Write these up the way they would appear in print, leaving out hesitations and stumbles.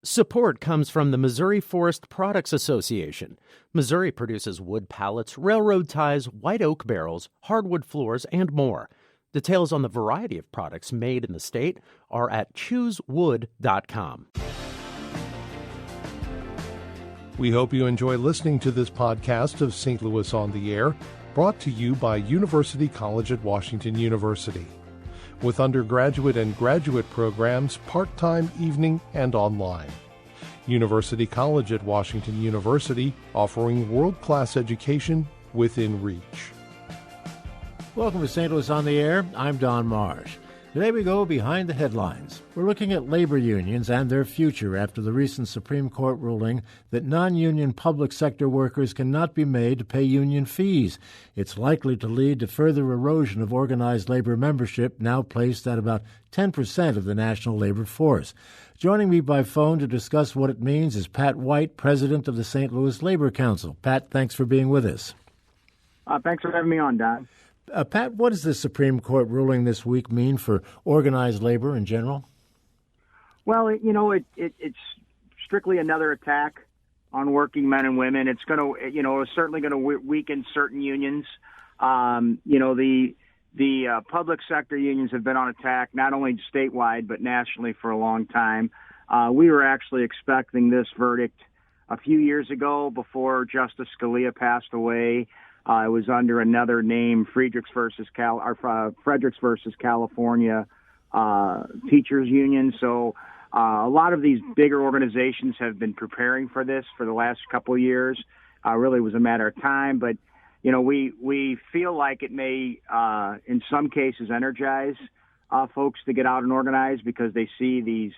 Support comes from the Missouri Forest Products Association. Missouri produces wood pallets, railroad ties, white oak barrels, hardwood floors, and more. Details on the variety of products made in the state are at choosewood.com. We hope you enjoy listening to this podcast of St. Louis on the Air, brought to you by University College at Washington University. With undergraduate and graduate programs, part-time, evening, and online. University College at Washington University, offering world-class education within reach. Welcome to St. Louis on the Air. I'm Don Marsh. Today we go behind the headlines. We're looking at labor unions and their future after the recent Supreme Court ruling that non-union public sector workers cannot be made to pay union fees. It's likely to lead to further erosion of organized labor membership, now placed at about 10% of the national labor force. Joining me by phone to discuss what it means is Pat White, president of the St. Louis Labor Council. Pat, thanks for being with us. Thanks for having me on, Don. Pat, what does the Supreme Court ruling this week mean for organized labor in general? Well, it's strictly another attack on working men and women. It's going to, it's certainly going to weaken certain unions. The public sector unions have been on attack, not only statewide, but nationally for a long time. We were actually expecting this verdict a few years ago before Justice Scalia passed away. It was under another name, Fredericks versus California Teachers Union. So a lot of these bigger organizations have been preparing for this for the last couple of years. Really was a matter of time, but we feel like it may, in some cases, energize folks to get out and organize because they see these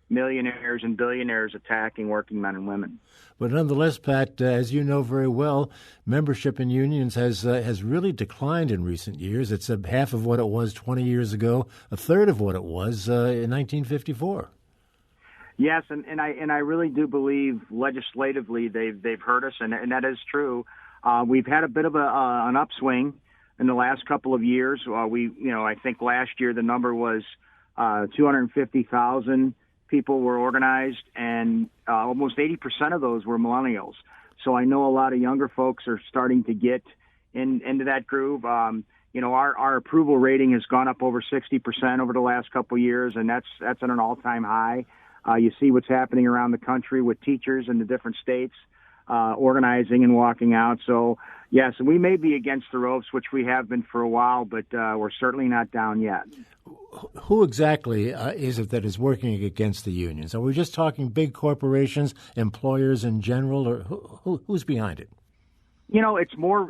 millionaires and billionaires attacking working men and women. But nonetheless, Pat, as you know very well, membership in unions has really declined in recent years. It's half of what it was 20 years ago, a third of what it was in 1954. Yes, and I really do believe legislatively they've hurt us, and that is true. We've had a bit of an upswing in the last couple of years. I think last year the number was 250,000. People were organized, and almost 80% of those were millennials. So I know a lot of younger folks are starting to get into that groove. Our approval rating has gone up over 60% over the last couple of years, and that's at an all-time high. You see what's happening around the country with teachers in the different states organizing and walking out. So, yes, we may be against the ropes, which we have been for a while, but we're certainly not down yet. Who exactly is it that is working against the unions? Are we just talking big corporations, employers in general, or who's behind it? It's more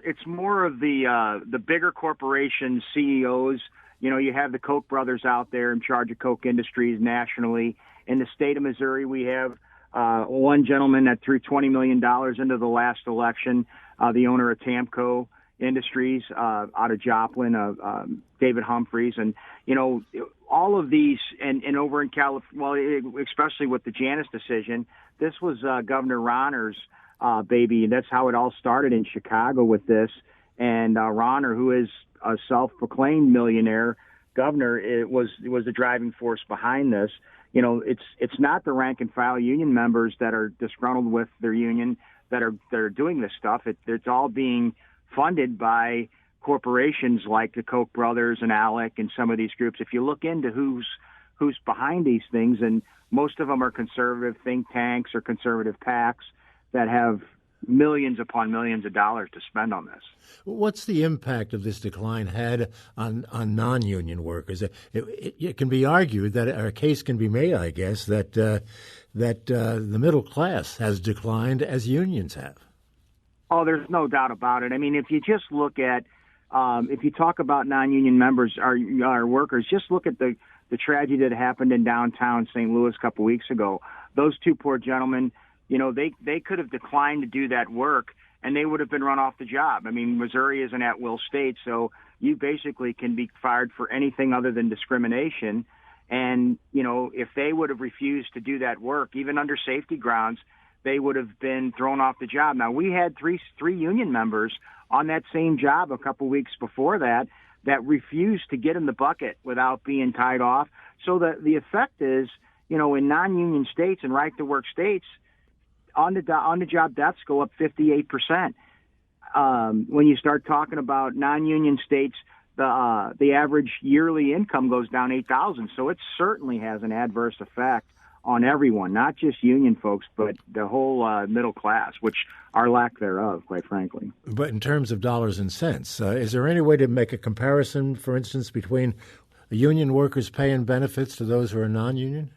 of the bigger corporations, CEOs. You have the Koch brothers out there in charge of Koch Industries nationally. In the state of Missouri, we have one gentleman that threw $20 million into the last election, the owner of Tamco Industries out of Joplin, David Humphreys, and all of these, and over in California, especially with the Janus decision, this was Governor Rauner's baby, and that's how it all started in Chicago with this. And Rauner, who is a self-proclaimed millionaire governor, it was the driving force behind this. It's not the rank and file union members that are disgruntled with their union that are doing this stuff. It's all being funded by corporations like the Koch brothers and ALEC and some of these groups. If you look into who's behind these things, and most of them are conservative think tanks or conservative PACs that have millions upon millions of dollars to spend on this. What's the impact of this decline had on non-union workers? It can be argued that, or a case can be made, I guess, that the middle class has declined as unions have. Oh, there's no doubt about it. I mean, if you just look at, if you talk about non-union members, our workers, just look at the tragedy that happened in downtown St. Louis a couple weeks ago. Those two poor gentlemen, they could have declined to do that work, and they would have been run off the job. I mean, Missouri is an at-will state, so you basically can be fired for anything other than discrimination. And, if they would have refused to do that work, even under safety grounds, they would have been thrown off the job. Now, we had three union members on that same job a couple weeks before that refused to get in the bucket without being tied off. So the effect is, in non-union states and right-to-work states, on-the-job deaths go up 58%. When you start talking about non-union states, the average yearly income goes down $8,000. So it certainly has an adverse effect on everyone, not just union folks, but the whole middle class, which are lack thereof, quite frankly. But in terms of dollars and cents, is there any way to make a comparison, for instance, between union workers' pay and benefits to those who are non-union?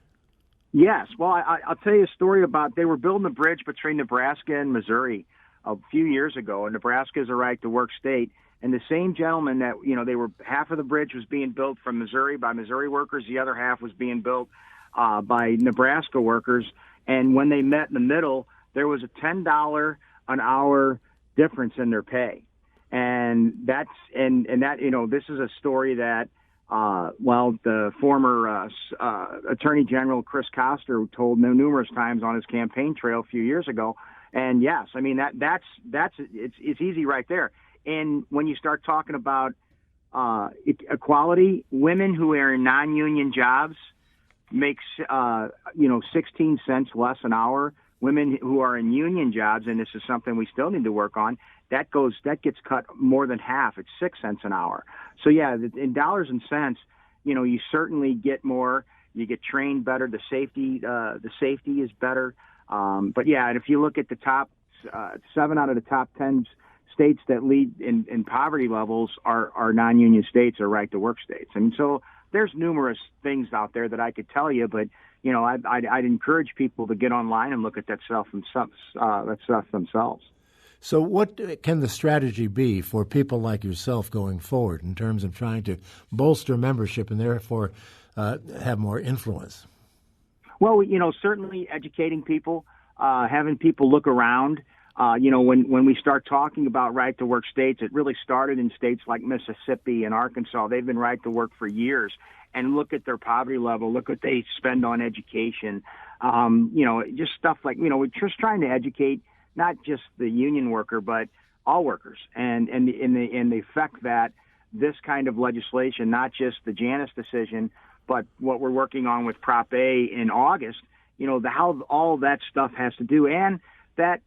Yes. Well, I'll tell you a story about, they were building a bridge between Nebraska and Missouri a few years ago, and Nebraska is a right-to-work state. And the same gentleman that, they were, half of the bridge was being built from Missouri by Missouri workers, the other half was being built by Nebraska workers. And when they met in the middle, there was a $10 an hour difference in their pay. And that's, and that, this is a story that, the former Attorney General Chris Koster told numerous times on his campaign trail a few years ago. And yes, I mean, it's easy right there. And when you start talking about equality, women who are in non-union jobs makes 16 cents less an hour. Women who are in union jobs, and this is something we still need to work on, that gets cut more than half. It's 6 cents an hour. So yeah, in dollars and cents, you certainly get more. You get trained better. The safety is better. But yeah, and if you look at the top 7 out of the top 10 states that lead in poverty levels are non-union states or right-to-work states. And so there's numerous things out there that I could tell you, but I'd encourage people to get online and look at that stuff themselves. So what can the strategy be for people like yourself going forward in terms of trying to bolster membership and therefore have more influence? Well, certainly educating people, having people look around. When we start talking about right-to-work states, it really started in states like Mississippi and Arkansas. They've been right-to-work for years. And look at their poverty level. Look what they spend on education. Just stuff like, we're just trying to educate not just the union worker, but all workers. And the effect that this kind of legislation, not just the Janus decision, but what we're working on with Prop A in August, how all that stuff has to do. And that,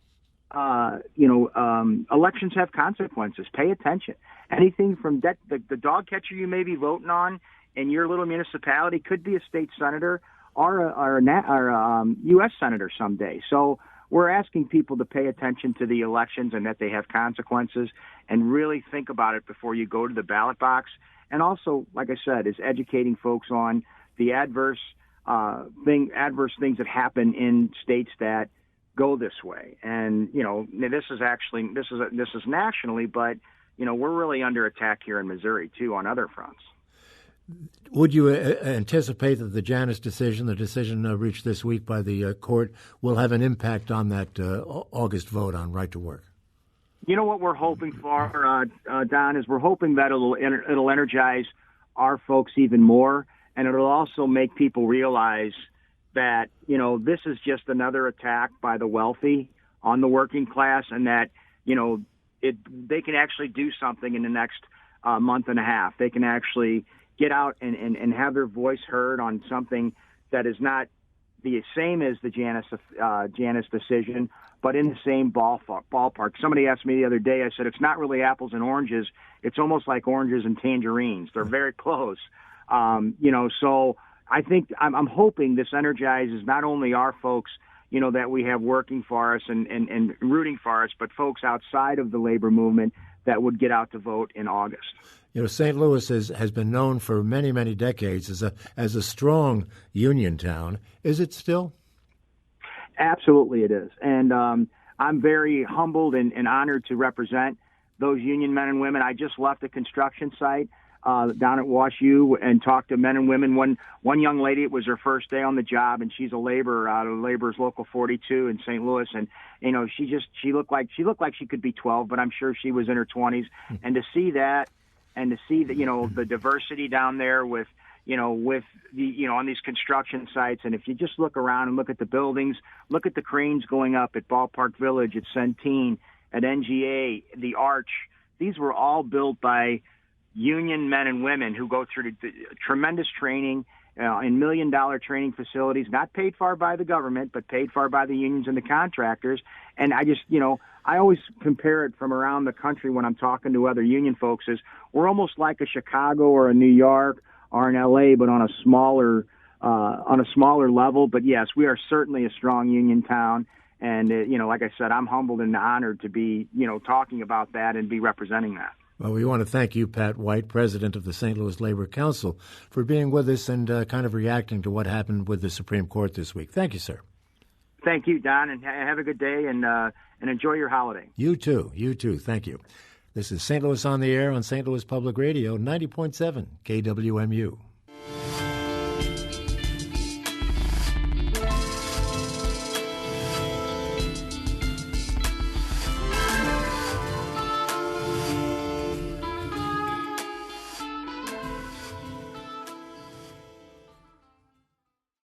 elections have consequences. Pay attention. Anything from that, the dog catcher you may be voting on in your little municipality could be a state senator or a U.S. senator someday. So we're asking people to pay attention to the elections and that they have consequences and really think about it before you go to the ballot box. And also, like I said, is educating folks on the adverse things that happen in states that go this way. And this is nationally, but we're really under attack here in Missouri too on other fronts. Would you anticipate that the Janus decision, the decision reached this week by the court, will have an impact on that August vote on right to work? What we're hoping for, Don, is we're hoping that it'll energize our folks even more, and it'll also make people realize that, this is just another attack by the wealthy on the working class, and that, they can actually do something in the next month and a half. They can actually get out and have their voice heard on something that is not the same as the Janus decision, but in the same ballpark. Somebody asked me the other day, I said, it's not really apples and oranges. It's almost like oranges and tangerines. They're very close. So I think I'm hoping this energizes not only our folks, that we have working for us and rooting for us, but folks outside of the labor movement that would get out to vote in August. St. Louis has been known for many, many decades as a strong union town. Is it still? Absolutely it is. And I'm very humbled and honored to represent those union men and women. I just left a construction site down at Wash U and talked to men and women. One young lady, it was her first day on the job, and she's a laborer out of Labor's Local 42 in St. Louis. And she looked like she could be 12, but I'm sure she was in her 20s. And to see that, and to see that, the diversity down there with on these construction sites. And if you just look around and look at the buildings, look at the cranes going up at Ballpark Village, at Centene, at NGA, the Arch. These were all built by union men and women who go through tremendous training in million-dollar training facilities, not paid for by the government, but paid for by the unions and the contractors. And I just, I always compare it from around the country when I'm talking to other union folks is we're almost like a Chicago or a New York or an LA, but on a smaller level. But yes, we are certainly a strong union town. And, like I said, I'm humbled and honored to be, talking about that and be representing that. Well, we want to thank you, Pat White, president of the St. Louis Labor Council, for being with us and kind of reacting to what happened with the Supreme Court this week. Thank you, sir. Thank you, Don, and have a good day and enjoy your holiday. You too. You too. Thank you. This is St. Louis on the Air on St. Louis Public Radio, 90.7 KWMU.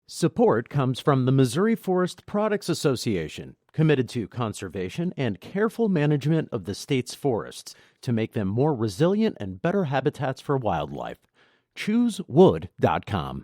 Support comes from the Missouri Forest Products Association, committed to conservation and careful management of the state's forests to make them more resilient and better habitats for wildlife. ChooseWood.com.